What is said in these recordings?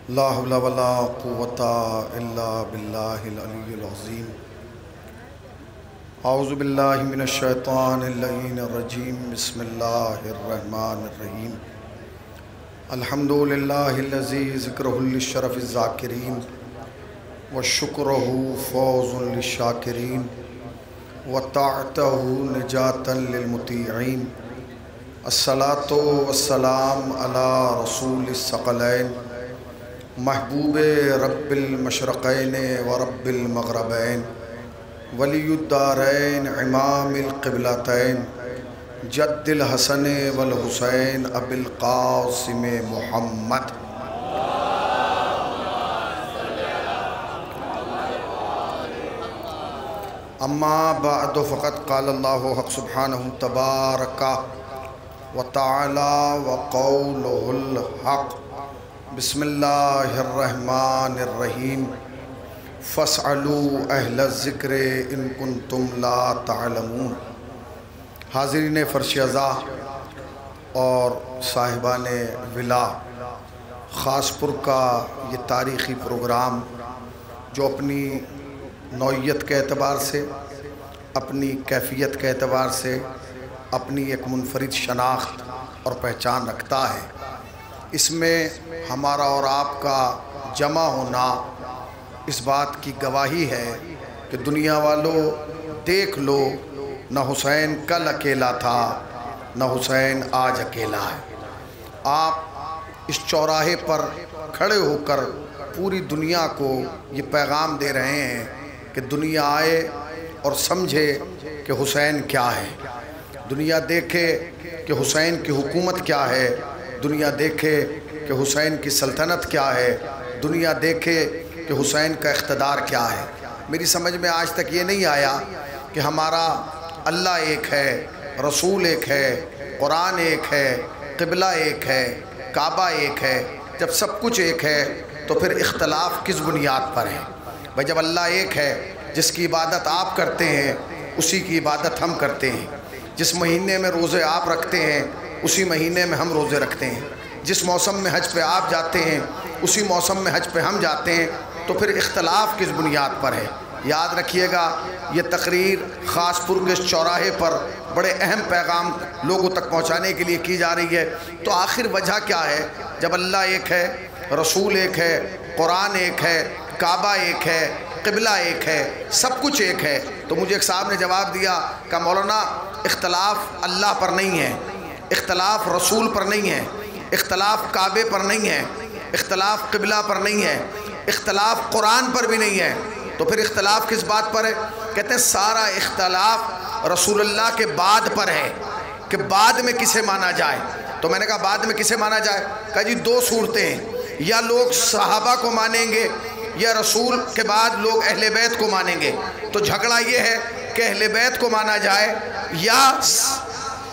لا حول ولا قوة الا باللہ العلی العظیم۔ اعوذ باللہ من الشیطان اللعین الرجیم۔ بسم اللہ الرحمن الرحیم۔ الحمدللہ الذی ذکرہ للشرف الذاکرین وشکرہ فوز للشاکرین وطاعتہ نجاة للمطیعین۔ الصلاۃ والسلام علی رسول الثقلین محبوب رب المشرقین و رب المغربین ولی الدارین امام القبلتین جد الحسن والحسین ابی القاسم محمد۔ اما بعد فقد قال اللہ حق سبحانہ تبارک و تعالی وقولہ الحق۔ بسم اللہ الرحمن الرحیم۔ فاسألوا اہل الذکر ان کنتم لا تعلمون۔ حاضرین فرش عزا اور صاحبان ولا خاص پور کا یہ تاریخی پروگرام جو اپنی نوعیت کے اعتبار سے، اپنی کیفیت کے اعتبار سے اپنی ایک منفرد شناخت اور پہچان رکھتا ہے، اس میں ہمارا اور آپ کا جمع ہونا اس بات کی گواہی ہے کہ دنیا والوں دیکھ لو، نہ حسین کل اکیلا تھا نہ حسین آج اکیلا ہے۔ آپ اس چوراہے پر کھڑے ہو کر پوری دنیا کو یہ پیغام دے رہے ہیں کہ دنیا آئے اور سمجھے کہ حسین کیا ہے، دنیا دیکھے کہ حسین کی حکومت کیا ہے، دنیا دیکھے کہ حسین کی سلطنت کیا ہے، دنیا دیکھے کہ حسین کا اقتدار کیا ہے۔ میری سمجھ میں آج تک یہ نہیں آیا کہ ہمارا اللہ ایک ہے، رسول ایک ہے، قرآن ایک ہے، قبلہ ایک ہے، کعبہ ایک ہے۔ جب سب کچھ ایک ہے تو پھر اختلاف کس بنیاد پر ہے؟ بھائی جب اللہ ایک ہے، جس کی عبادت آپ کرتے ہیں اسی کی عبادت ہم کرتے ہیں، جس مہینے میں روزے آپ رکھتے ہیں اسی مہینے میں ہم روزے رکھتے ہیں، جس موسم میں حج پہ آپ جاتے ہیں اسی موسم میں حج پہ ہم جاتے ہیں، تو پھر اختلاف کس بنیاد پر ہے؟ یاد رکھیے گا، یہ تقریر خاص پور کے اس چوراہے پر بڑے اہم پیغام لوگوں تک پہنچانے کے لیے کی جا رہی ہے۔ تو آخر وجہ کیا ہے؟ جب اللہ ایک ہے، رسول ایک ہے، قرآن ایک ہے، کعبہ ایک ہے، قبلہ ایک ہے، سب کچھ ایک ہے، تو مجھے ایک صاحب نے جواب دیا کہ مولانا اختلاف اللہ پر نہیں ہے، اختلاف رسول پر نہیں ہے، اختلاف کعبے پر نہیں ہے، اختلاف قبلہ پر نہیں ہے، اختلاف قرآن پر بھی نہیں ہے، تو پھر اختلاف کس بات پر ہے؟ کہتے ہیں سارا اختلاف رسول اللہ کے بعد پر ہے کہ بعد میں کسے مانا جائے۔ تو میں نے کہا بعد میں کسے مانا جائے؟ کہا جی دو صورتیں ہیں، یا لوگ صحابہ کو مانیں گے یا رسول کے بعد لوگ اہل بیت کو مانیں گے۔ تو جھگڑا یہ ہے کہ اہل بیت کو مانا جائے یا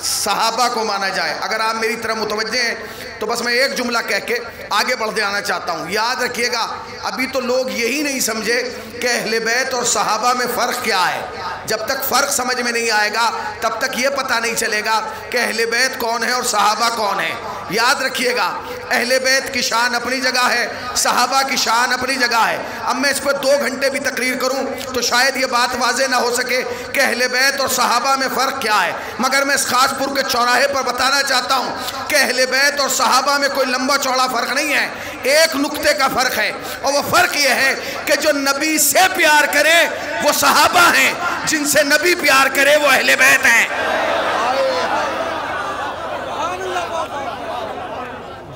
صحابہ کو مانا جائے۔ اگر آپ میری طرح متوجہ ہیں تو بس میں ایک جملہ کہہ کے آگے بڑھ جانا چاہتا ہوں۔ یاد رکھیے گا، ابھی تو لوگ یہی نہیں سمجھے کہ اہل بیت اور صحابہ میں فرق کیا ہے۔ جب تک فرق سمجھ میں نہیں آئے گا تب تک یہ پتہ نہیں چلے گا کہ اہل بیت کون ہے اور صحابہ کون ہے۔ یاد رکھیے گا، اہل بیت کی شان اپنی جگہ ہے، صحابہ کی شان اپنی جگہ ہے۔ اب میں اس پہ 2 گھنٹے بھی تقریر کروں تو شاید یہ بات واضح نہ ہو سکے کہ اہل بیت اور صحابہ میں فرق کیا ہے، مگر میں اس خاص پور کے چوراہے پر بتانا چاہتا ہوں کہ اہل بیت اور صحابہ میں کوئی لمبا چوڑا فرق نہیں ہے، ایک نقطے کا فرق ہے، اور وہ فرق یہ ہے کہ جو نبی سے پیار کرے وہ صحابہ ہیں، جن سے نبی پیار کرے وہ اہل بیت ہیں۔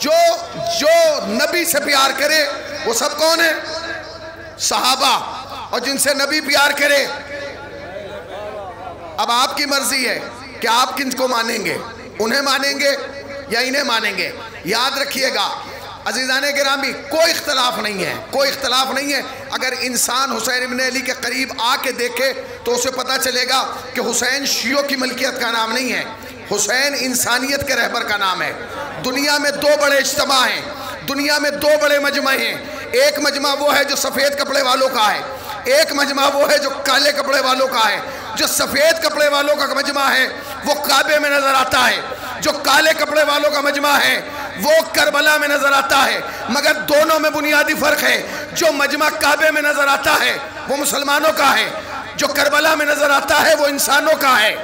جو نبی سے پیار کرے وہ سب کون ہیں؟ صحابہ، اور جن سے نبی پیار کرے، اب آپ کی مرضی ہے کہ آپ کن کو مانیں گے، انہیں مانیں گے یا انہیں مانیں گے۔ یاد رکھیے گا عزیزان گرامی، کوئی اختلاف نہیں ہے، کوئی اختلاف نہیں ہے۔ اگر انسان حسین ابن علی کے قریب آ کے دیکھے تو اسے پتہ چلے گا کہ حسین شیعوں کی ملکیت کا نام نہیں ہے، حسین انسانیت کے رہبر کا نام ہے۔ دنیا میں 2 بڑے اجتماع ہیں، دنیا میں 2 بڑے مجمع ہیں۔ ایک مجمع وہ ہے جو سفید کپڑے والوں کا ہے، ایک مجمع وہ ہے جو کالے کپڑے والوں کا ہے۔ جو سفید کپڑے والوں کا مجمع ہے وہ کعبے میں نظر آتا ہے، جو کالے کپڑے والوں کا مجمع ہے وہ کربلا میں نظر آتا ہے، مگر دونوں میں بنیادی فرق ہے۔ جو مجمع کعبے میں نظر آتا ہے وہ مسلمانوں کا ہے، جو کربلا میں نظر آتا ہے وہ انسانوں کا ہے۔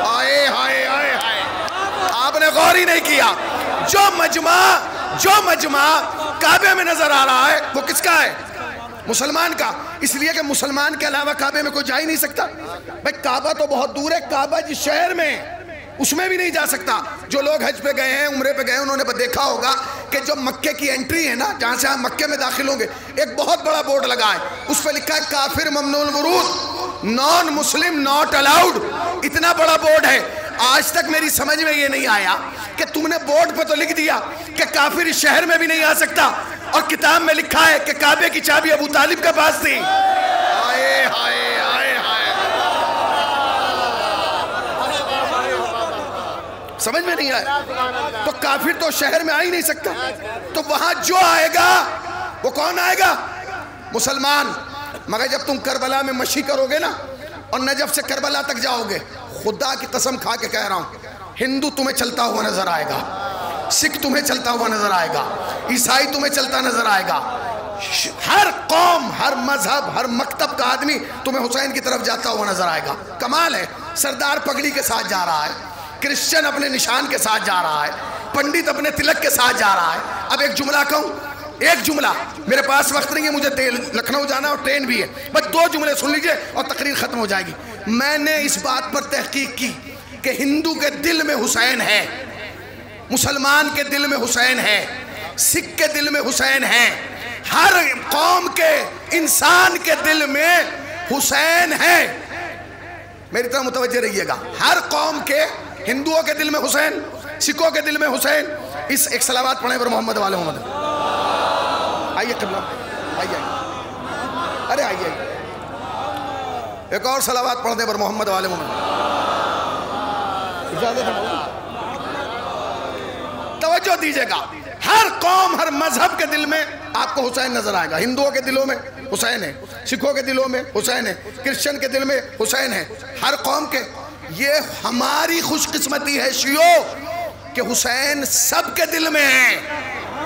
آئے ہائے آئے ہائے، آپ نے غور ہی نہیں کیا۔ جو مجمع کعبے میں نظر آ رہا ہے وہ کس کا ہے؟ مسلمان کا۔ اس لیے کہ مسلمان کے علاوہ کعبے میں کوئی جا ہی نہیں سکتا۔ بھئی کعبہ تو بہت دور ہے، کعبہ جس شہر میں اس میں بھی نہیں جا سکتا۔ جو لوگ حج پہ گئے ہیں، عمرے پہ گئے ہیں، انہوں نے دیکھا ہوگا کہ جو مکے کی انٹری ہے نا، جہاں سے آپ مکے میں داخل ہوں گے، ایک بہت بڑا بورڈ لگا ہے، اس پہ لکھا ہے کافر ممنوع الورود، نان مسلم ناٹ الاؤڈ۔ اتنا بڑا بورڈ ہے۔ آج تک میری سمجھ میں یہ نہیں آیا کہ تم نے بورڈ پہ تو لکھ دیا کہ کافر اس شہر میں بھی نہیں آ سکتا، اور کتاب میں لکھا ہے کہ کعبے کی چابی ابو طالب کے پاس تھی۔ آئے ہائے آئے ہائے، سمجھ میں نہیں آیا؟ تو کافر تو شہر میں آ ہی نہیں سکتا، تو وہاں جو آئے گا وہ کون آئے گا؟ مسلمان۔ مگر جب تم کربلا میں مشی کرو گے نا، اور نجف سے کربلا تک جاؤ گے، خدا کی قسم کھا کے کہہ رہا ہوں، ہندو تمہیں چلتا ہوا نظر آئے گا، سکھ تمہیں چلتا ہوا نظر آئے گا، عیسائی تمہیں چلتا نظر آئے گا، ہر قوم، ہر مذہب، ہر مکتب کا آدمی تمہیں حسین کی طرف جاتا ہوا نظر آئے گا۔ کمال ہے، سردار پگڑی کے ساتھ جا رہا ہے، کرسچن اپنے نشان کے ساتھ جا رہا ہے، پنڈت اپنے تلک کے ساتھ جا رہا ہے۔ اب ایک جملہ کہوں، ایک جملہ، میرے پاس وقت نہیں ہے، مجھے لکھنؤ جانا اور ٹرین بھی ہے، بس 2 جملے سن لیجئے اور تقریر ختم ہو جائے گی۔ میں نے اس بات پر تحقیق کی کہ ہندو کے دل میں حسین ہے، مسلمان کے دل میں حسین ہے، سکھ کے دل میں حسین ہے، ہر قوم کے انسان کے دل میں حسین ہے۔ میری طرح متوجہ رہیے گا، ہر قوم کے، ہندوؤں کے دل میں حسین، سکھوں کے دل میں حسین۔ اس ایک صلوات پڑھیں پر محمد والے محمد۔ آئیے قبلہ، آئیے ارے آئیے، ایک اور صلوات پڑھ دیں پر محمد والے محمد۔ اجازت ہے، توجہ دیجئے گا، ہر قوم، ہر مذہب کے دل میں آپ کو حسین نظر آئے گا۔ ہندوؤں کے دلوں میں حسین ہے، سکھوں کے دلوں میں حسین ہے، کرسچن کے دل میں حسین ہے، ہر قوم کے۔ یہ ہماری خوش قسمتی ہے شیعو کہ حسین سب کے دل میں ہے،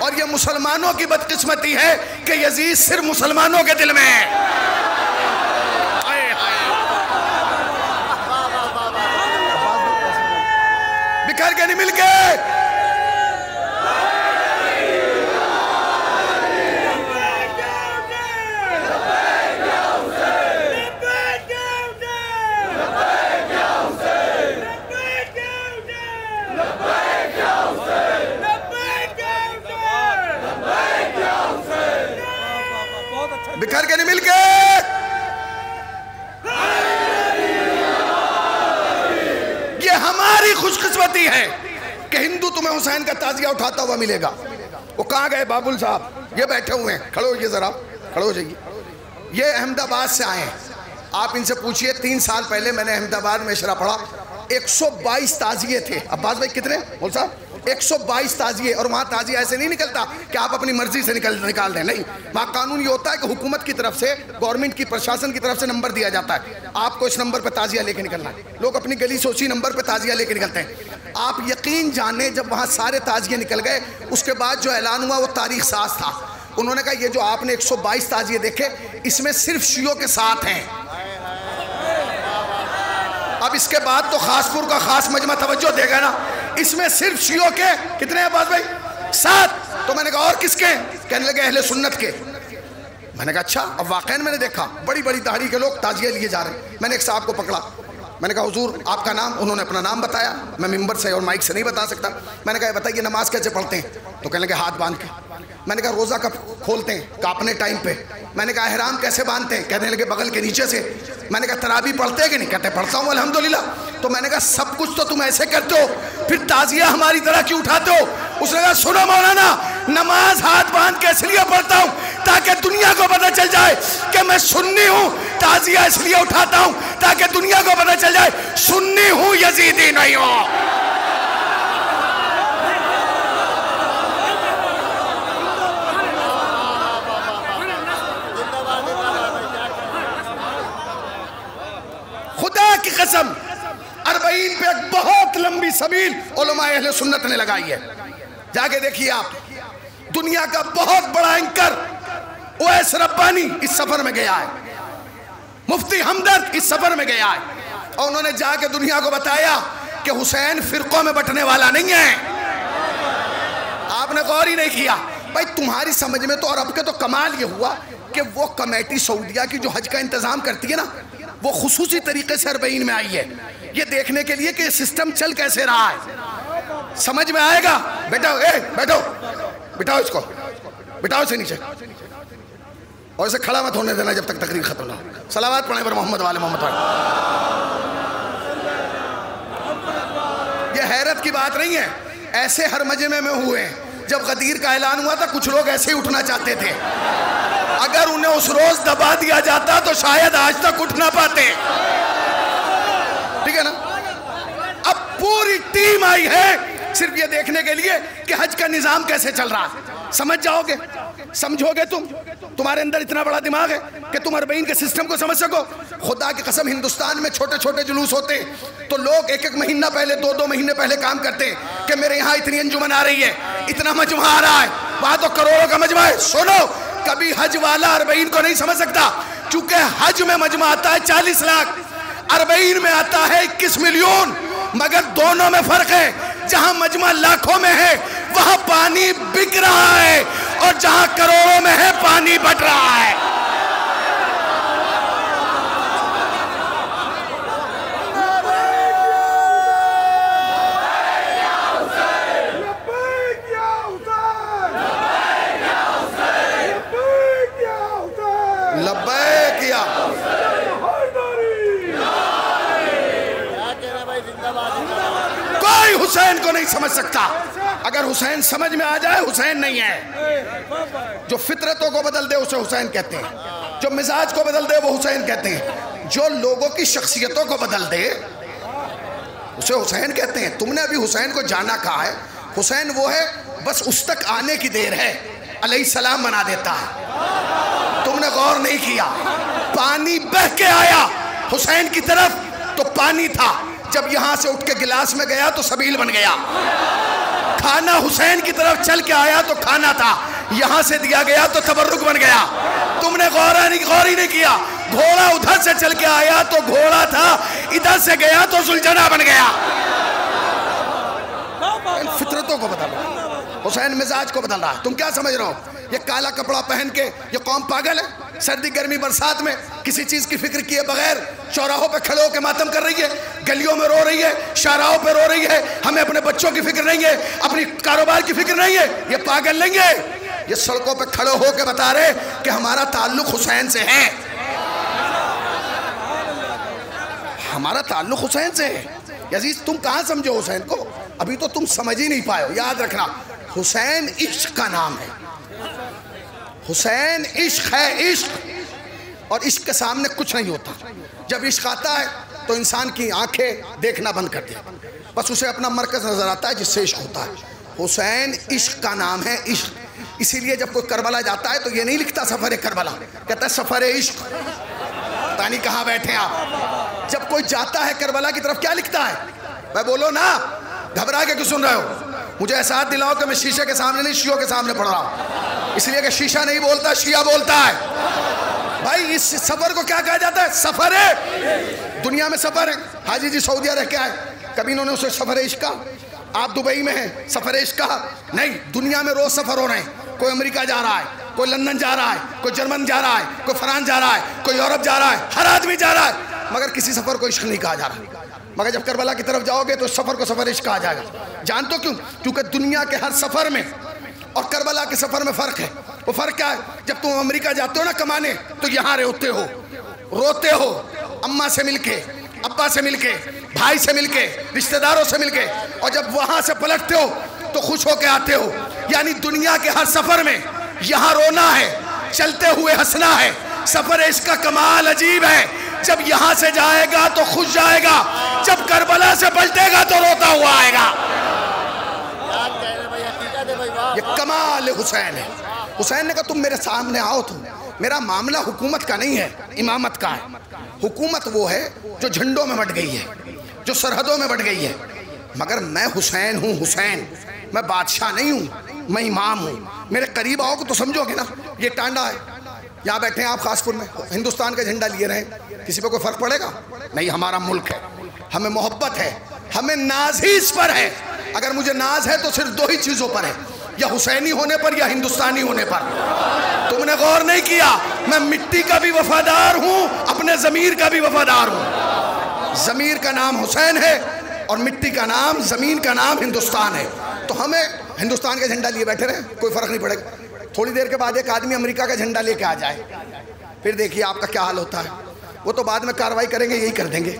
اور یہ مسلمانوں کی بدقسمتی ہے کہ یزید صرف مسلمانوں کے دل میں ہے۔ بکھر کے نہیں مل کے، بکھر کے نہیں مل کے۔ یہ ہماری خوش قسمتی ہے کہ ہندو تمہیں حسین کا تعزیہ اٹھاتا ہوا ملے گا۔ وہ کہاں گئے بابل صاحب؟ یہ بیٹھے ہوئے ہیں، کھڑے ہوئیے ذرا، کھڑے ہو جائیے۔ یہ احمد آباد سے آئے ہیں، آپ ان سے پوچھئے 3 سال پہلے میں نے احمد آباد میں اشرا پڑھا، 122 تعزیے تھے۔ عباس بھائی کتنے؟ مول صاحب 122 تعزیے، اور وہاں تعزیہ ایسے نہیں نکلتا کہ آپ اپنی مرضی سے نکال دیں، نہیں، وہاں قانون یہ ہوتا ہے کہ حکومت کی طرف سے، گورنمنٹ کی، پرشاسن کی طرف سے نمبر دیا جاتا ہے، آپ کو اس نمبر پہ تعزیہ لے کے نکلنا ہے۔ لوگ اپنی گلی سے اسی نمبر پہ تعزیہ لے کے نکلتے ہیں۔ آپ یقین جانیں، جب وہاں سارے تعزیے نکل گئے، اس کے بعد جو اعلان ہوا وہ تاریخ ساز تھا۔ انہوں نے کہا یہ جو آپ نے 122 تعزیے دیکھے، اس میں صرف شیعوں کے ساتھ ہیں۔ اب اس کے بعد تو خاص پور کا خاص مجمع توجہ دے گا نا، اس میں صرف شیعوں کے کتنے ہیں عباس بھائی؟ 7۔ تو میں نے کہا اور کس کے؟ کہنے لگے اہل سنت کے۔ میں نے کہا اچھا، اب واقعاً میں نے دیکھا بڑی بڑی داڑھی کے لوگ تعزیہ لیے جا رہے ہیں۔ میں نے ایک صاحب کو پکڑا، میں نے کہا حضور آپ کا نام؟ انہوں نے اپنا نام بتایا، میں ممبر سے اور مائک سے نہیں بتا سکتا۔ میں نے کہا بتائیے نماز کیسے پڑھتے ہیں؟ تو کہنے لگے ہاتھ باندھ کے۔ میں نے کہا روزہ کب کھولتے ہیں؟ کہ اپنے ٹائم پہ۔ میں نے کہا احرام کیسے باندھتے ہیں؟ کہنے لگے بغل کے نیچے سے۔ میں نے کہا تراویح پڑھتے ہیں کہ نہیں؟ کہتے پڑھتا ہوں الحمدللہ۔ تو میں نے کہا سب کچھ تو تم ایسے کرتے ہو، پھر تعزیہ ہماری طرح کیوں اٹھاتے ہو؟ اس نے کہا سنو مولانا، نماز ہاتھ باندھ کے اس لیے پڑھتا ہوں تاکہ دنیا کو پتہ چل جائے کہ میں سنی ہوں، تعزیہ اس لیے اٹھاتا ہوں تاکہ دنیا کو پتہ چل جائے سنی ہوں، یزیدی نہیں ہوں۔ خدا کی قسم 40 پہ ایک بہت لمبی سبیل علماء اہل سنت نے لگائی ہے۔ جا کے دیکھیے آپ، دنیا کا بہت بڑا اینکر اویس ربانی اس سفر میں گیا ہے، مفتی ہمدرد اس سفر میں گیا ہے، اور انہوں نے جا کے دنیا کو بتایا کہ حسین فرقوں میں بٹنے والا نہیں ہے۔ آپ نے غور ہی نہیں کیا۔ بھائی تمہاری سمجھ میں تو، اور اب کے تو کمال یہ ہوا کہ وہ کمیٹی سعودیہ کی جو حج کا انتظام کرتی ہے نا، وہ خصوصی طریقے سے 40 میں آئی ہے، یہ دیکھنے کے لیے کہ یہ سسٹم چل کیسے رہا ہے۔ سمجھ میں آئے گا؟ بیٹھو، بیٹھو، بٹھاؤ اس کو، بٹھاؤ اسے نیچے، اور اسے کھڑا مت ہونے دینا جب تک تقریر ختم نہ ہو۔ صلوات پڑھیں پر محمد والے محمد والے۔ یہ حیرت کی بات نہیں ہے، ایسے ہر مجمع میں ہوئے ہیں۔ جب غدیر کا اعلان ہوا تھا کچھ لوگ ایسے ہی اٹھنا چاہتے تھے، اگر انہیں اس روز دبا دیا جاتا تو شاید آج تک اٹھ نہ پاتے۔ ٹھیک ہے نا؟ اب پوری ٹیم آئی ہے صرف یہ دیکھنے کے لیے کہ حج کا نظام کیسے چل رہا ہے۔ سمجھ جاؤ گے، سمجھو گے تمہارے اندر اتنا بڑا دماغ ہے کہ تم 40 کے سسٹم کو سمجھ سکو۔ خدا کی قسم ہندوستان میں چھوٹے چھوٹے جلوس ہوتے ہیں تو لوگ 1 مہینہ پہلے 2 مہینے پہلے کام کرتے ہیں کہ میرے یہاں اتنی انجمن آ رہی ہے، اتنا مجمع آ رہا ہے، وہاں تو کروڑوں کا مجمع ہے۔ سنو، کبھی حج والا 40 کو نہیں سمجھ سکتا، چونکہ حج میں مجمع آتا ہے 40 لاکھ، 40 میں آتا ہے 21 ملین، مگر دونوں میں فرق ہے۔ جہاں مجمع لاکھوں میں ہے وہاں پانی بک رہا ہے، اور جہاں کروڑوں میں ہے پانی بٹ رہا ہے۔ لبیک یا کوئی حسین کو نہیں سمجھ سکتا۔ اگر حسین سمجھ میں آ جائے حسین نہیں ہے۔ جو فطرتوں کو بدل دے اسے حسین کہتے ہیں، جو مزاج کو بدل دے وہ حسین کہتے ہیں، جو لوگوں کی شخصیتوں کو بدل دے اسے حسین کہتے ہیں۔ تم نے ابھی حسین کو جانا کہا ہے، حسین وہ ہے بس اس تک آنے کی دیر ہے، علیہ السلام بنا دیتا ہے۔ تم نے غور نہیں کیا، پانی بہہ کے آیا حسین کی طرف تو پانی تھا، جب یہاں سے اٹھ کے گلاس میں گیا تو سبیل بن گیا۔ کھانا حسین کی طرف چل کے آیا تو کھانا تھا، یہاں سے دیا گیا تو تبرک بن گیا۔ تم نے غور ہی نہیں کیا، گھوڑا ادھر سے چل کے آیا تو گھوڑا تھا، ادھر سے گیا تو زلجنہ بن گیا۔ ان فطرتوں کو بدل رہا ہے، حسین مزاج کو بدل رہا ہے۔ تم کیا سمجھ رہے ہو یہ کالا کپڑا پہن کے یہ قوم پاگل ہے؟ سردی گرمی برسات میں کسی چیز کی فکر کیے بغیر چوراہوں پہ کھڑے ہو کے ماتم کر رہی ہے، گلیوں میں رو رہی ہے، شاہراہوں پہ رو رہی ہے۔ ہمیں اپنے بچوں کی فکر نہیں ہے، اپنی کاروبار کی فکر نہیں ہے۔ یہ پاگل نہیں ہے، یہ سڑکوں پہ کھڑے ہو کے بتا رہے کہ ہمارا تعلق حسین سے ہے، ہمارا تعلق حسین سے ہے۔ عزیز تم کہاں سمجھو حسین کو؟ ابھی تو تم سمجھ ہی نہیں پائے ہو۔ یاد رکھنا، حسین عشق کا نام ہے، حسین عشق ہے، عشق، اور عشق کے سامنے کچھ نہیں ہوتا۔ جب عشق آتا ہے تو انسان کی آنکھیں دیکھنا بند کر دیا، بس اسے اپنا مرکز نظر آتا ہے جس سے عشق ہوتا ہے۔ حسین عشق کا نام ہے، عشق۔ اسی لیے جب کوئی کربلا جاتا ہے تو یہ نہیں لکھتا سفر کربلا، کہتا ہے سفر عشق۔ پتہ نہیں کہاں بیٹھے آپ۔ جب کوئی جاتا ہے کربلا کی طرف کیا لکھتا ہے؟ میں بولو نا، گھبرا کے کیوں سن رہے ہو؟ مجھے احساس دلاؤ کہ میں شیشے کے سامنے نہیں شیعوں کے سامنے پڑھ رہا ہوں، اس لیے کہ شیشہ نہیں بولتا، شیعہ بولتا ہے۔ بھائی اس سفر کو کیا کہا جاتا ہے؟ سفر ہے۔ دنیا میں سفر ہے۔ حاجی جی سعودیہ رہ کے آئے، کبھی انہوں نے اسے سفر عشق کہا؟ آپ دبئی میں ہیں، سفر عشق کہا؟ نہیں، دنیا میں روز سفر ہو رہے ہیں۔ کوئی امریکہ جا رہا ہے، کوئی لندن جا رہا ہے، کوئی جرمن جا رہا ہے، کوئی فرانس جا رہا ہے، کوئی یورپ جا رہا ہے، ہر آدمی جا رہا ہے، مگر کسی سفر کو عشق نہیں کہا جا رہا۔ مگر جب کربلا کی طرف جاؤ گے تو اس سفر کو سفر عشق کہا جائے گا۔ جانتے ہو کیوں؟ کیونکہ دنیا کے ہر سفر میں اور کربلا کے سفر میں فرق ہے۔ وہ فرق کیا ہے؟ جب تم امریکہ جاتے ہو نا کمانے تو یہاں روتے ہو، اماں سے مل کے، ابا سے مل کے، بھائی سے مل کے، رشتہ داروں سے مل کے، اور جب وہاں سے پلٹتے ہو تو خوش ہو کے آتے ہو۔ یعنی دنیا کے ہر سفر میں یہاں رونا ہے، چلتے ہوئے ہنسنا ہے۔ سفر عشق کا کمال عجیب ہے، جب یہاں سے جائے گا تو خوش جائے گا، جب کربلا سے پلٹے گا تو روتا ہوا آئے گا۔ یہ کمال حسین ہے۔ حسین نے کہا تم میرے سامنے آؤ، تم میرا معاملہ حکومت کا نہیں ہے، امامت کا ہے۔ حکومت وہ ہے جو جھنڈوں میں بٹ گئی ہے، جو سرحدوں میں بٹ گئی ہے، مگر میں حسین ہوں، حسین میں بادشاہ نہیں ہوں، میں امام ہوں. میرے قریب آؤ گے تو سمجھو گے نا یہ ٹانڈا ہے. یہاں بیٹھے ہیں آپ خاص پور میں، ہندوستان کا جھنڈا لیے رہے، کسی پہ کوئی فرق پڑے گا؟ نہیں. ہمارا ملک ہے، ہمیں محبت ہے، ہمیں ناز ہی اس پر ہے. اگر مجھے ناز ہے تو صرف دو ہی چیزوں پر ہے، یا حسینی ہونے پر یا ہندوستانی ہونے پر. تم نے غور نہیں کیا، میں مٹی کا بھی وفادار ہوں، اپنے ضمیر کا بھی وفادار ہوں. ضمیر کا نام حسین ہے اور مٹی کا نام، زمین کا نام ہندوستان ہے. تو ہمیں ہندوستان کا جھنڈا لیے بیٹھے رہے، کوئی فرق نہیں پڑے گا. تھوڑی دیر کے بعد ایک آدمی امریکہ کا جھنڈا لے کے آ جائے، پھر دیکھیے آپ کا کیا حال ہوتا ہے. وہ تو بعد میں کارروائی کریں گے، یہی کر دیں گے.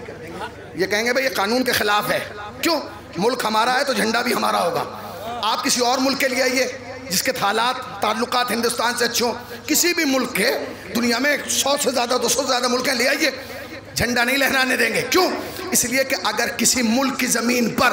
یہ کہیں گے بھئی یہ قانون کے خلاف ہے. کیوں؟ ملک ہمارا ہے تو جھنڈا بھی ہمارا ہوگا. آپ کسی اور ملک کے لیے آئیے جس کے حالات، تعلقات ہندوستان سے اچھے ہوں، کسی بھی ملک کے، دنیا میں 100 سے زیادہ 200 سے زیادہ ملک ہیں، لے آئیے، جھنڈا نہیں لہرانے دیں گے. کیوں؟ اس لیے کہ اگر کسی ملک کی زمین پر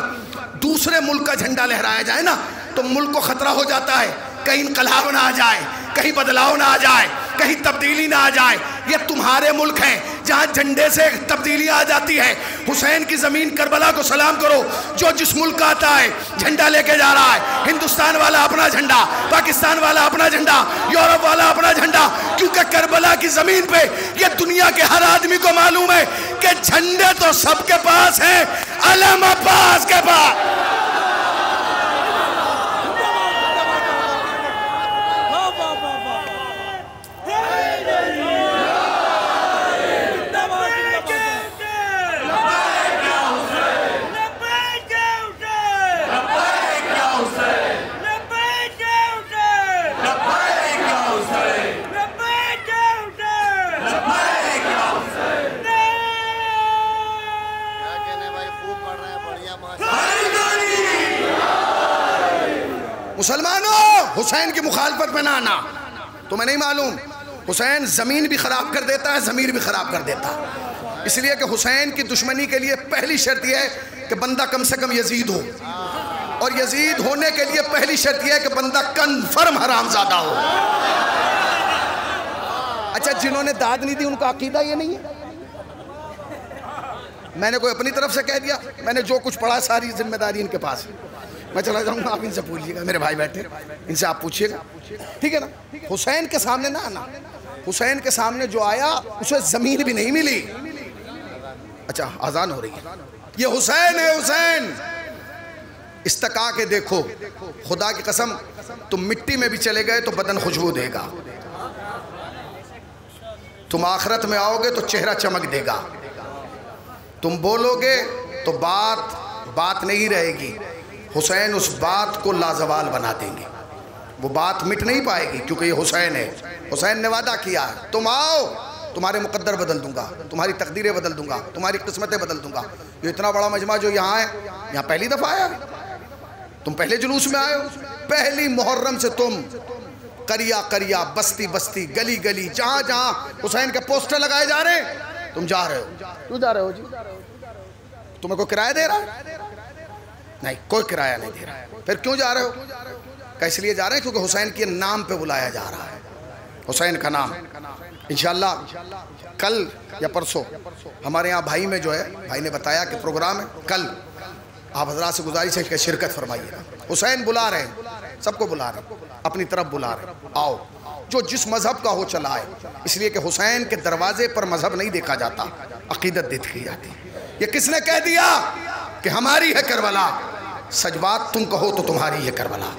دوسرے ملک کا جھنڈا لہرایا جائے نا تو ملک کو خطرہ ہو جاتا ہے، کہیں انقلاب نہ آ جائے، کہیں بدلاؤ نہ آ جائے، کہیں تبدیلی نہ آ جائے. یہ تمہارے ملک ہیں جہاں جھنڈے سے تبدیلی آ جاتی ہے. حسین کی زمین کربلا کو سلام کرو. جو جس ملک کا آتا ہے جھنڈا لے کے جا رہا ہے، ہندوستان والا اپنا جھنڈا، پاکستان والا اپنا جھنڈا، یورپ والا اپنا جھنڈا. کیونکہ کربلا کی زمین پہ یہ دنیا کے ہر آدمی کو معلوم ہے کہ جھنڈے تو سب کے پاس ہیں، علم عباس کے پاس. مسلمانوں، حسین کی مخالفت میں نہ آنا. تمہیں نہیں معلوم حسین زمین بھی خراب کر دیتا ہے، ضمیر بھی خراب کر دیتا ہے. اس لیے کہ حسین کی دشمنی کے لیے پہلی شرط یہ ہے کہ بندہ کم سے کم یزید ہو، اور یزید ہونے کے لیے پہلی شرط یہ ہے کہ بندہ کنفرم حرام زادہ ہو. اچھا، جنہوں نے داد نہیں دی ان کا عقیدہ یہ نہیں ہے. میں نے کوئی اپنی طرف سے کہہ دیا، میں نے جو کچھ پڑھا ساری ذمہ داری ان کے پاس ہے. میں چلا جاؤں گا، آپ ان سے پوچھئے گا، میرے بھائی بیٹھے ان سے آپ پوچھئے گا، ٹھیک ہے نا. حسین کے سامنے نہ آنا. حسین کے سامنے جو آیا اسے زمین بھی نہیں ملی. اچھا، آذان ہو رہی ہے. یہ حسین ہے، حسین. استقا کے دیکھو، خدا کی قسم تم مٹی میں بھی چلے گئے تو بدن خوشبو دے گا. تم آخرت میں آؤ گے تو چہرہ چمک دے گا. تم بولو گے تو بات نہیں رہے گی. حسین اس بات کو لازوال بنا دیں گے. وہ بات مٹ نہیں پائے گی کیونکہ یہ حسین ہے. حسین نے وعدہ کیا ہے، تم آؤ تمہارے مقدر بدل دوں گا، تمہاری تقدیریں بدل دوں گا، تمہاری قسمتیں بدل دوں گا. یہ اتنا بڑا مجمع جو یہاں ہے، یہاں پہلی دفعہ آیا، تم پہلے جلوس میں آئے ہو. پہلی محرم سے تم قریہ قریہ، بستی بستی، گلی گلی، جہاں جہاں حسین کے پوسٹر لگائے جا رہے ہیں تم جا رہے ہو. کیوں جا رہے ہو جی؟ تمہیں کوئی کرایہ دے رہا ہے؟ نہیں، کوئی کرایہ نہیں دے رہا ہے. پھر کیوں جا رہے ہو؟ کہ اس لیے جا رہے ہیں کیونکہ حسین کے نام پہ بلایا جا رہا ہے. حسین کا نام انشاءاللہ کل یا پرسوں ہمارے یہاں بھائی میں جو ہے، بھائی نے بتایا کہ پروگرام ہے کل. آپ حضرات سے گزارش ہے کہ شرکت فرمائیے. حسین بلا رہے ہیں، سب کو بلا رہے ہیں، اپنی طرف بلا رہے ہیں. آؤ، جو جس مذہب کا ہو چلا ہے. اس لیے کہ حسین کے دروازے پر مذہب نہیں دیکھا جاتا، عقیدت دیکھی جاتی. یہ کس نے کہہ دیا کہ ہماری ہے کربلا؟ سچ بات تم کہو تو تمہاری ہے کربلا.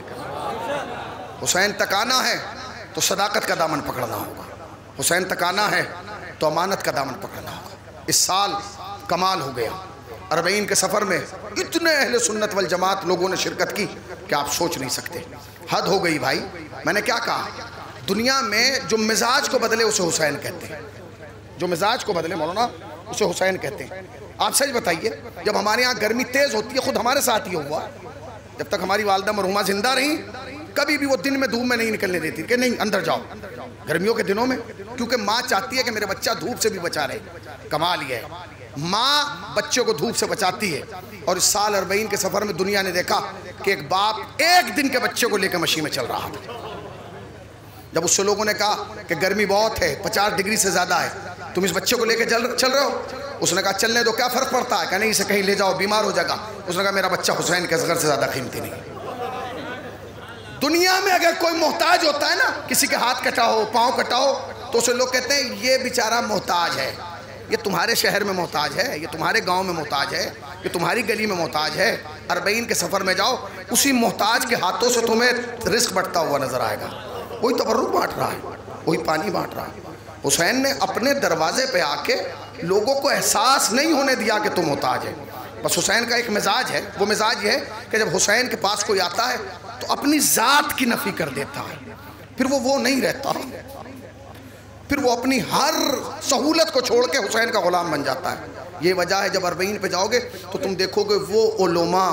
حسین تک آنا ہے تو صداقت کا دامن پکڑنا ہوگا. حسین تک آنا ہے تو امانت کا دامن پکڑنا ہوگا. اس سال کمال ہو گیا. 40 کے سفر میں اتنے اہل سنت والجماعت لوگوں نے شرکت کی کہ آپ سوچ نہیں سکتے. حد ہو گئی بھائی. میں نے کیا کہا؟ دنیا میں جو مزاج کو بدلے اسے حسین کہتے ہیں. جو مزاج کو بدلے مولانا اسے حسین کہتے ہیں. آپ سچ بتائیے، جب ہمارے ہاں گرمی تیز ہوتی ہے، خود ہمارے ساتھ یہ ہوا، جب تک ہماری والدہ مرحومہ زندہ رہیں کبھی بھی وہ دن میں دھوپ میں نہیں نکلنے دیتی کہ نہیں اندر جاؤ گرمیوں کے دنوں میں، کیونکہ ماں چاہتی ہے کہ میرے بچہ دھوپ سے بھی بچا رہے. کمال یہ ہے، ماں بچے کو دھوپ سے بچاتی ہے. اور اس سال 40 کے سفر میں دنیا نے دیکھا کہ ایک باپ ایک دن کے بچے کو لے کے مشین میں چل رہا تھا. جب اس سے لوگوں نے کہا کہ گرمی بہت ہے، 50 ڈگری سے زیادہ ہے، تم اس بچے کو لے کے چل رہے ہو؟ اس نے کہا چلنے دو، کیا فرق پڑتا ہے؟ کہ نہیں، اسے کہیں لے جاؤ، بیمار ہو جائے گا. اس نے کہا میرا بچہ حسین کے اصغر سے زیادہ قیمتی نہیں. دنیا میں اگر کوئی محتاج ہوتا ہے نا، کسی کے ہاتھ کٹا ہو، پاؤں کٹا ہو، تو اسے لوگ کہتے ہیں یہ بیچارہ محتاج ہے، یہ تمہارے شہر میں محتاج ہے، یہ تمہارے گاؤں میں محتاج ہے، یہ تمہاری گلی میں محتاج ہے۔ 40 کے سفر میں جاؤ، اسی محتاج کے ہاتھوں سے تمہیں رزق بٹتا ہوا نظر آئے گا۔ وہی تبرک بانٹ رہا ہے، وہی پانی بانٹ رہا ہے۔ حسین نے اپنے دروازے پہ آ کے لوگوں کو احساس نہیں ہونے دیا کہ تم محتاج ہے۔ بس حسین کا ایک مزاج ہے، وہ مزاج یہ ہے کہ جب حسین کے پاس کوئی آتا ہے تو اپنی ذات کی نفی کر دیتا ہے، پھر وہ نہیں رہتا، پھر وہ اپنی ہر سہولت کو چھوڑ کے حسین کا غلام بن جاتا ہے۔ یہ وجہ ہے جب 40 پہ جاؤ گے تو تم دیکھو گے وہ علماء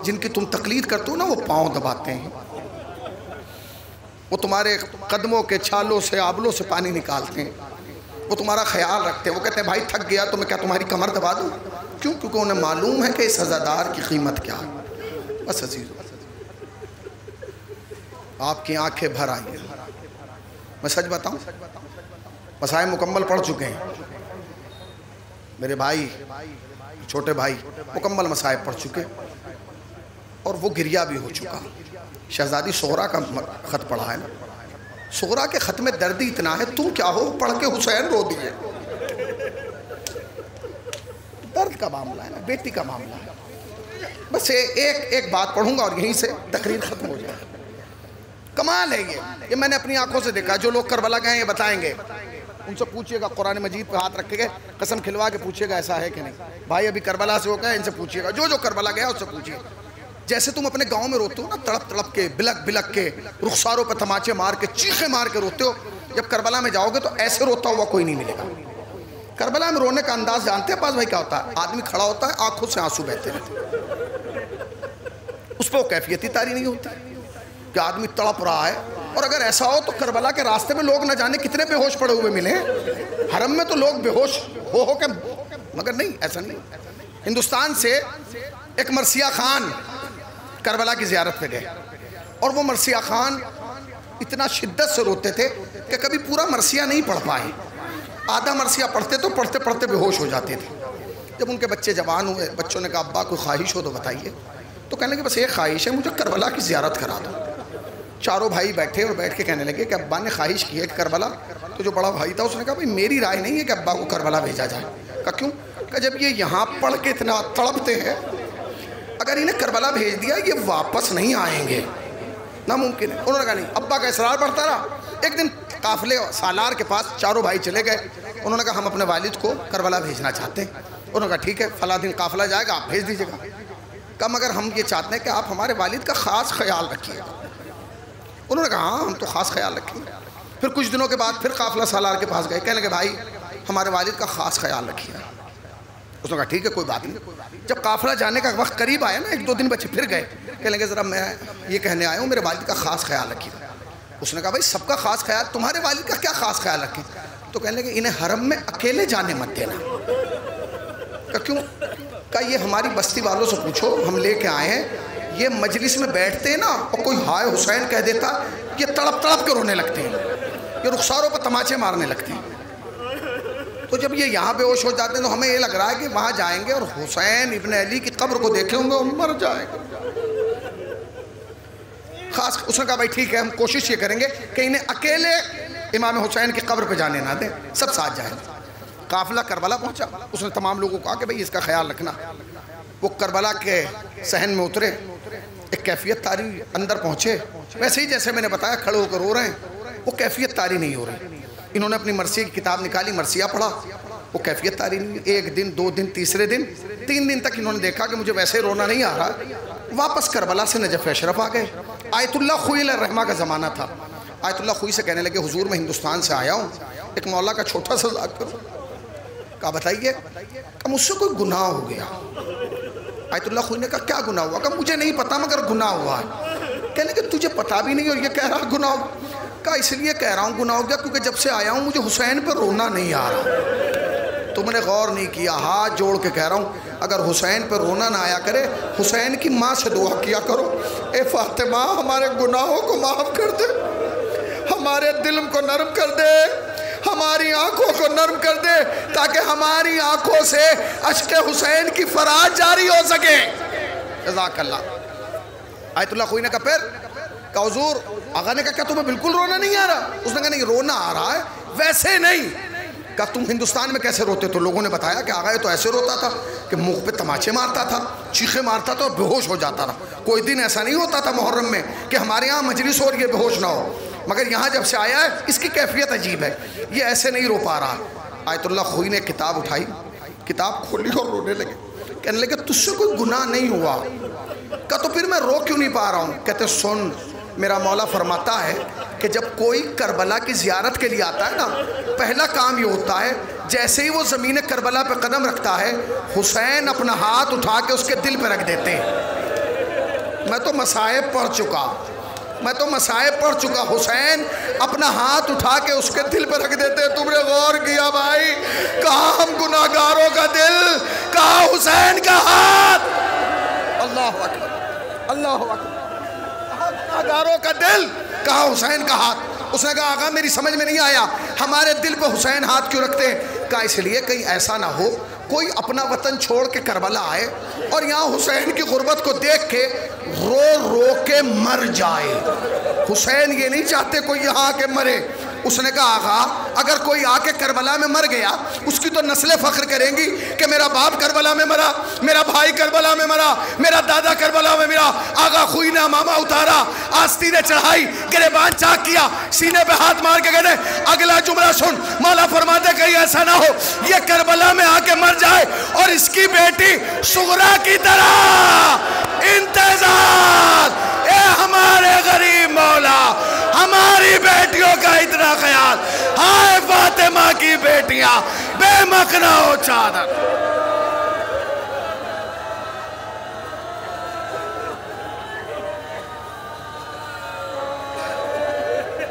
جن کی تم تقلید کرتے ہو نا، وہ پاؤں دباتے ہیں، وہ تمہارے قدموں کے چھالوں سے، آبلوں سے پانی نکالتے ہیں، وہ تمہارا خیال رکھتے ہیں۔ وہ کہتے ہیں بھائی تھک گیا تو میں کیا تمہاری کمر دبا دوں؟ کیوں؟ کیونکہ انہیں معلوم ہے کہ اس عزادار کی قیمت کیا ہے۔ بس عزیزو، آپ کی آنکھیں بھر آئی ہیں۔ میں سچ بتاؤں، مسائل مکمل پڑھ چکے ہیں میرے بھائی، چھوٹے بھائی مکمل مسائل پڑھ چکے، اور وہ گریہ بھی ہو چکا۔ شہزادی سغرا کا خط پڑھا ہے نا، سغرا کے خط میں دردی اتنا ہے، تم کیا ہو پڑھ کے حسین رو دیے۔ درد کا معاملہ ہے نا، بیٹی کا معاملہ ہے۔ بس ایک بات پڑھوں گا اور یہیں سے تقریر ختم ہو جائے۔ کمال ہے یہ میں نے اپنی آنکھوں سے دیکھا۔ جو لوگ کربلا گئے ہیں یہ بتائیں گے، ان سے پوچھئے گا، قرآن مجید پہ ہاتھ رکھے گئے، قسم کھلوا کے پوچھئے گا ایسا ہے کہ نہیں۔ بھائی ابھی کربلا سے ہو گئے، ان سے پوچھئے گا، جو کربلا گیا اس سے پوچھئے۔ جیسے تم اپنے گاؤں میں روتے ہو نا، تڑپ تڑپ کے، بلک بلک کے، رخساروں پہ تماچے مار کے، چیخیں مار کے روتے ہو، جب کربلا میں جاؤ گے تو ایسے روتا ہوا کوئی نہیں ملے گا۔ کربلا میں رونے کا انداز جانتے ہیں پاس بھائی کیا ہوتا ہے؟ آدمی کھڑا ہوتا ہے، آنکھوں سے آنسو بہتے رہتے ہیں، اس پہ وہ کیفیتی تاری نہیں ہوتی کہ آدمی تڑپ رہا ہے۔ اور اگر ایسا ہو تو کربلا کے راستے میں لوگ نہ جانے کتنے بے ہوش پڑے ہوئے ملے، حرم میں تو لوگ بے ہوش ہو کے، مگر نہیں، ایسا نہیں۔ ہندوستان سے ایک مرثیہ خان کربلا کی زیارت پہ گئے، اور وہ مرثیہ خان اتنا شدت سے روتے تھے کہ کبھی پورا مرثیہ نہیں پڑھ پائے، آدھا مرثیہ پڑھتے تو پڑھتے پڑھتے بے ہوش ہو جاتے تھے۔ جب ان کے بچے جوان ہوئے، بچوں نے کہا ابا کوئی خواہش ہو تو بتائیے، تو کہنے لگے بس ایک خواہش ہے، مجھے کربلا کی زیارت کرا دو۔ چاروں بھائی بیٹھے اور بیٹھ کے کہنے لگے کہ ابا نے خواہش کی ہے کہ کربلا، تو جو بڑا بھائی تھا اس نے کہا بھائی میری رائے نہیں ہے کہ ابا کو کربلا بھیجا جائے۔ کہا کیوں؟ کہ جب یہ یہاں پڑھ کے اتنا تڑپتے ہیں، اگر انہیں کربلا بھیج دیا یہ واپس نہیں آئیں گے، ناممکن ہے۔ انہوں نے کہا نہیں، ابا کا اصرار بڑھتا رہا۔ ایک دن قافلے سالار کے پاس چاروں بھائی چلے گئے، انہوں نے کہا ہم اپنے والد کو کربلا بھیجنا چاہتے ہیں۔ انہوں نے کہا ٹھیک ہے، فلاں دن قافلہ جائے گا، آپ بھیج دیجیے گا۔ کہا مگر ہم یہ چاہتے ہیں کہ آپ ہمارے والد کا خاص خیال رکھیے گا۔ انہوں نے کہا ہاں ہم تو خاص خیال رکھیں گے۔ پھر کچھ دنوں کے بعد پھر قافلہ سالار کے پاس گئے، کہنے لگے بھائی ہمارے والد کا خاص خیال رکھیے گا۔ اس نے کہا ٹھیک ہے کوئی بات نہیں۔ جب قافلہ جانے کا وقت قریب آیا نا، 1-2 دن بچے پھر گئے، کہنے لگے ذرا میں یہ کہنے آیا ہوں میرے والد کا خاص خیال رکھیے گا۔ اس نے کہا بھائی سب کا خاص خیال، تمہارے والد کا کیا خاص خیال رکھیں؟ تو کہنے لگے انہیں حرم میں اکیلے جانے مت دینا۔ کہا کیوں؟ کہا یہ ہماری بستی والوں سے پوچھو، ہم لے کے آئے ہیں، یہ مجلس میں بیٹھتے ہیں نا اور کوئی ہائے حسین کہہ دیتا، یہ تڑپ تڑپ کے رونے لگتے ہیں، یہ رخساروں پر تماچے مارنے لگتے ہیں۔ تو جب یہ یہاں بے ہوش ہو جاتے ہیں تو ہمیں یہ لگ رہا ہے کہ وہاں جائیں گے اور حسین ابن علی کی قبر کو دیکھیں ہوں گے اور مر جائیں گے۔ خاص اس نے کہا بھائی ٹھیک ہے، ہم کوشش یہ کریں گے کہ انہیں اکیلے امام حسین کی قبر پہ جانے نہ دیں، سب ساتھ جائیں۔ قافلہ کربلا پہنچا، اس نے تمام لوگوں کو کہا کہ بھئی اس کا خیال رکھنا۔ وہ کربلا کے صحن میں اترے، ایک کیفیت طاری اندر پہنچے، ویسے ہی جیسے میں نے بتایا کھڑے ہو کر رو رہے ہیں، وہ کیفیت طاری نہیں ہو رہی۔ انہوں نے اپنی مرثیہ کی کتاب نکالی، مرثیہ پڑھا، وہ کیفیت طاری نہیں۔ 1 دن 2 دن تیسرے دن 3 دن تک انہوں نے دیکھا کہ مجھے ویسے رونا نہیں آ رہا، واپس کربلا سے نجف اشرف آ گئے۔ آیت اللہ خوئی علیہ الرحمہ کا زمانہ تھا۔ آیت اللہ خوئی سے کہنے لگے حضور میں ہندوستان سے آیا ہوں، ایک مولا کا چھوٹا سا ذات کروں۔ کہا بتائیے؟ کہ مجھ سے کوئی گناہ ہو گیا۔ آیت اللہ خوئی نے کہا کیا گناہ ہوا؟ کہ مجھے نہیں پتا مگر گناہ ہوا ہے۔ کہنے کہ تجھے پتا بھی نہیں اور یہ کہہ رہا گناہ ہوا؟ کہا اس لیے کہہ رہا ہوں گناہ ہو گیا کیونکہ جب سے آیا ہوں مجھے حسین پر رونا نہیں آ رہا۔ تم نے غور نہیں کیا، ہاتھ جوڑ کے کہہ رہا ہوں اگر حسین پر رونا نہ آیا کرے، حسین کی ماں سے دعا کیا کرو، اے فاطمہ ہمارے گناہوں کو معاف کر دے، ہمارے دل کو نرم کر دے، ہماری آنکھوں کو نرم کر دے تاکہ ہماری آنکھوں سے اشک حسین کی فراز جاری ہو سکے۔ جزاک اللہ۔ آیت اللہ خوئی نے کہا پھر کہا حضور، آقا نے کہا کیا تمہیں بالکل رونا نہیں آ رہا؟ اس نے کہا نہیں رونا آ رہا ہے، ویسے نہیں۔ کہا تم ہندوستان میں کیسے روتے؟ تو لوگوں نے بتایا کہ آقا یہ تو ایسے روتا تھا کہ منہ پہ تماچے مارتا تھا، چیخے مارتا تھا اور بے ہوش ہو جاتا تھا۔ کوئی دن ایسا نہیں ہوتا تھا محرم میں کہ ہمارے یہاں مجلس ہو رہی ہے بے ہوش نہ ہو، مگر یہاں جب سے آیا ہے اس کی کیفیت عجیب ہے، یہ ایسے نہیں رو پا رہا۔ آیت اللہ خوئی نے کتاب اٹھائی، کتاب کھولی اور رونے لگے، کہنے لگے تجھ سے کوئی گناہ نہیں ہوا۔ کہا تو پھر میں رو کیوں نہیں پا رہا ہوں؟ کہتے سن، میرا مولا فرماتا ہے کہ جب کوئی کربلا کی زیارت کے لیے آتا ہے نا، پہلا کام یہ ہوتا ہے جیسے ہی وہ زمین کربلا پہ قدم رکھتا ہے، حسین اپنا ہاتھ اٹھا کے اس کے دل پہ رکھ دیتے ہیں۔ میں تو مصائب پڑھ چکا، حسین اپنا ہاتھ اٹھا کے اس کے دل پہ رکھ دیتے ہیں۔ تم نے غور کیا بھائی؟ کہاں ہم گناہگاروں کا دل، کہاں حسین کا ہاتھ؟ اللہ اکبر، اللہ اکبر، کہاں گناہگاروں کا دل، کہاں حسین کا ہاتھ؟ اس نے کہا آقا میری سمجھ میں نہیں آیا، ہمارے دل پہ حسین ہاتھ کیوں رکھتے ہیں؟ کہا اس لیے کہیں ایسا نہ ہو کوئی اپنا وطن چھوڑ کے کربلا آئے اور یہاں حسین کی غربت کو دیکھ کے رو رو کے مر جائے۔ حسین یہ نہیں چاہتے کوئی یہاں آ کے مرے۔ اس نے کہا آقا اگر کوئی آ کے کربلا میں مر گیا، اس کی تو نسلیں فخر کریں گی کہ میرا باپ کربلا میں مرا، میرا بھائی کربلا میں مرا، میرا دادا کربلا میں مرا۔ آقا خوئی نے امامہ اتارا، آستینیں چڑھائی، گریبان چاک کیا، سینے پہ ہاتھ مار کے کہتے اگلا جملہ سن، مولا فرماتے کہیں ایسا نہ ہو یہ کربلا میں آ کے مر جائے اور اس کی بیٹی صغرا کی طرح انتظار۔ اے ہمارے غریب مولا، ہماری بیٹیوں کا اتنا خیال، ہائے فاطمہ کی بیٹیاں بے مکنا ہو چادر۔